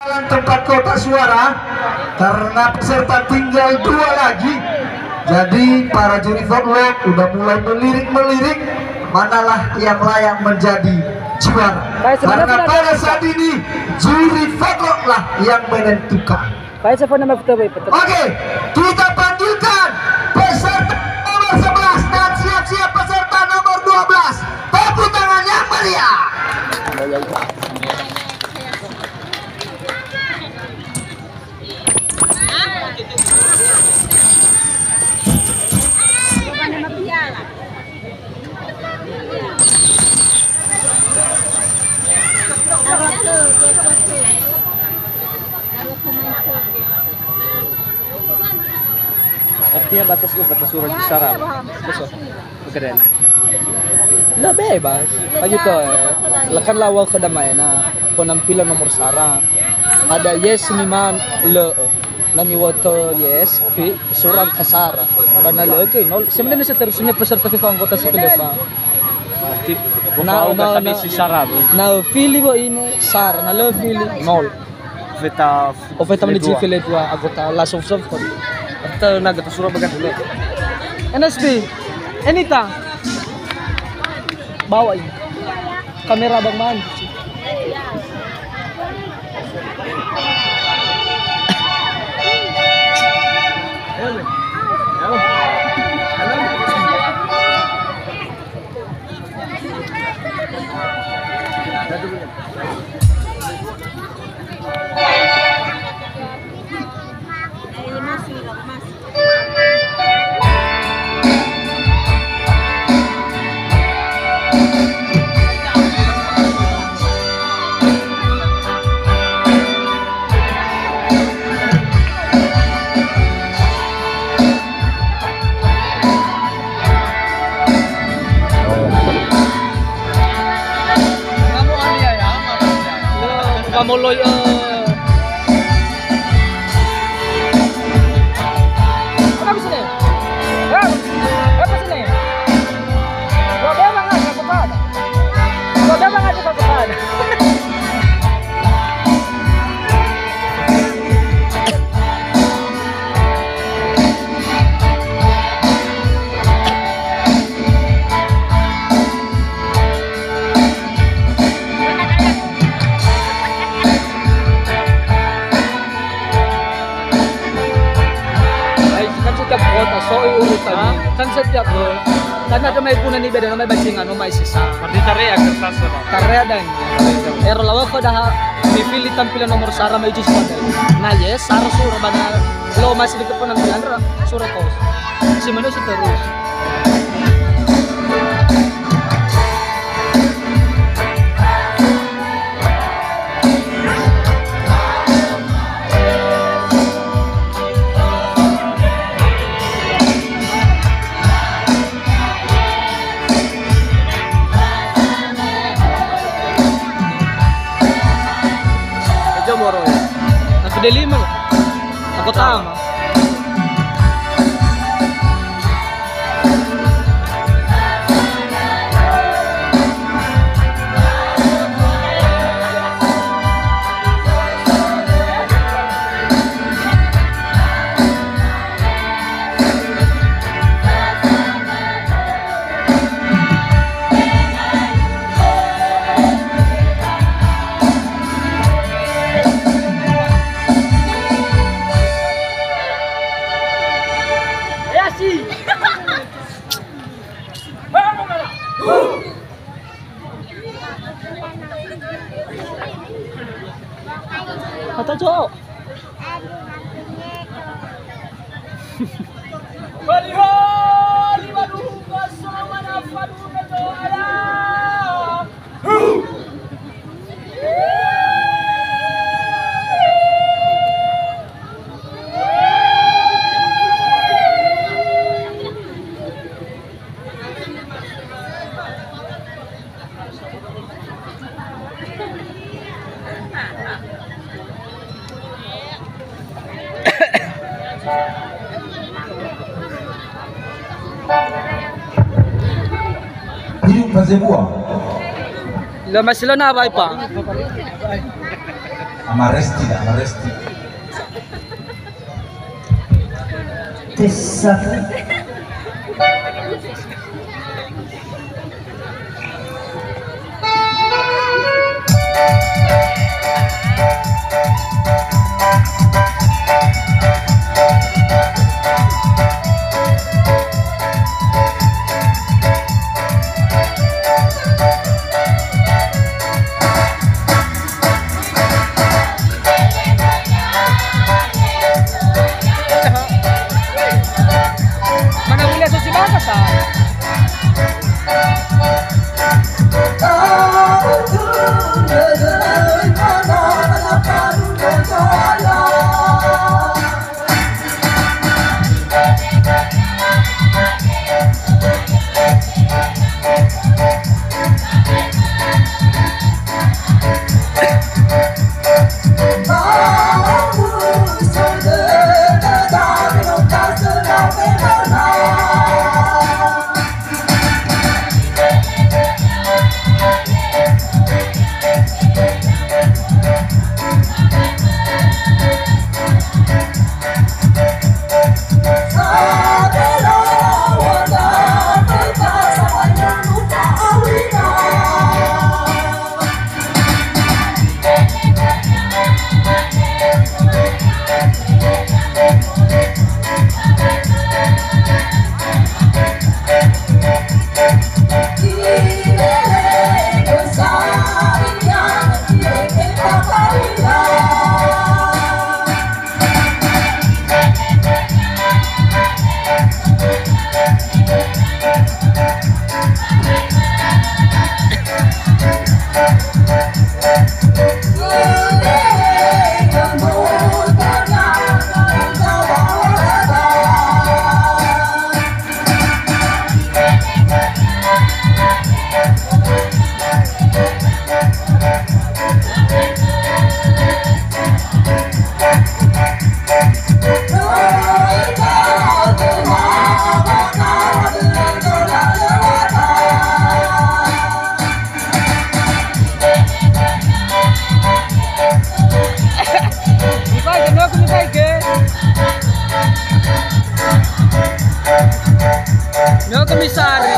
tempat kotak suara karena peserta tinggal 2 lagi. Jadi para juri vote udah mulai melirik manalah yang layak menjadi juara. Karena pada saat ini juri vote lah yang menentukan. Oke, kita panggilkan peserta nomor 11 dan siap-siap peserta nomor 12. Tepuk tangan yang meriah. Artinya batas surat syarat. Besok. Keren. Lah bebas. Ayo to Lekan lawang kedamaian penampilan nomor sara. Ada yes niman le. Nami wato yes pi surang kasara. Karena le okay, no. Sebenarnya seterusnya peserta FIFA anggota sipil pa. Na si sara. Na fili bo ini sara na le fili nol. Veta menjadi fili dua anggota last of ko. Atau naga suruh bagan dulu. NSB, Enita, bawa ini kamera Bang Man. Kamuloy apa sini? Apa sini? Gua bebang aja kepada. Gua bebang aja kepada. Kan setiap karena ada may punan iba dan may bajingan no may sisa. Pati tarea kertas no. Tarea dan. Ero lawa ko dah dipilih tampilan nomor sara may jis pada. Nah yes, sara sura bana lo masih di penampilan sura kos. Si manusia terus. Aku delima, aku tama. Kata cok. Hidup fazer buah. Mas sila na ba pa? Sama Resti, sama Resti. Tes satu. Mana boleh susi bakas ah. No komisari.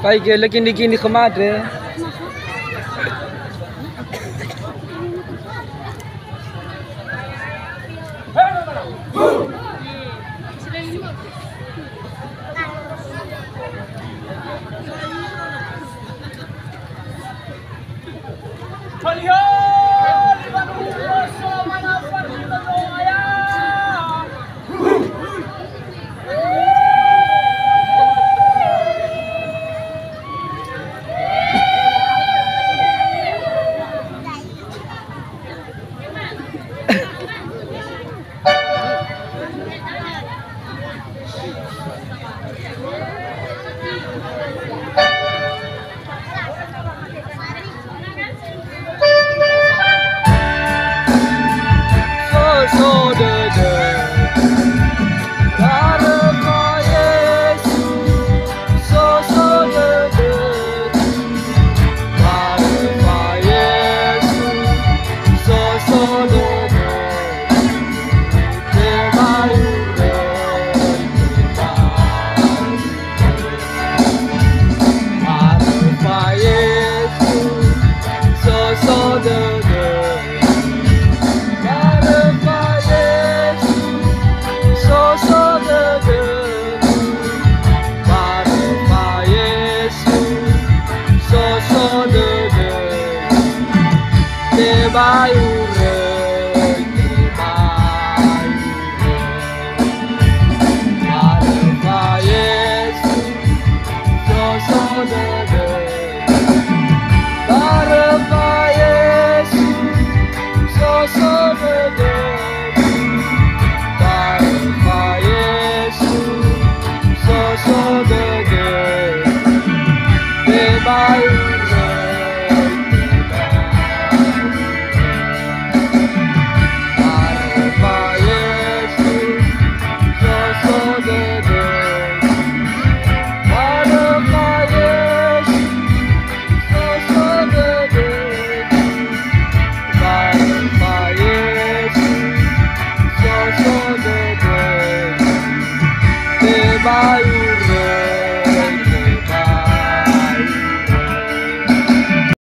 Pai gele kini kemadre. Bayu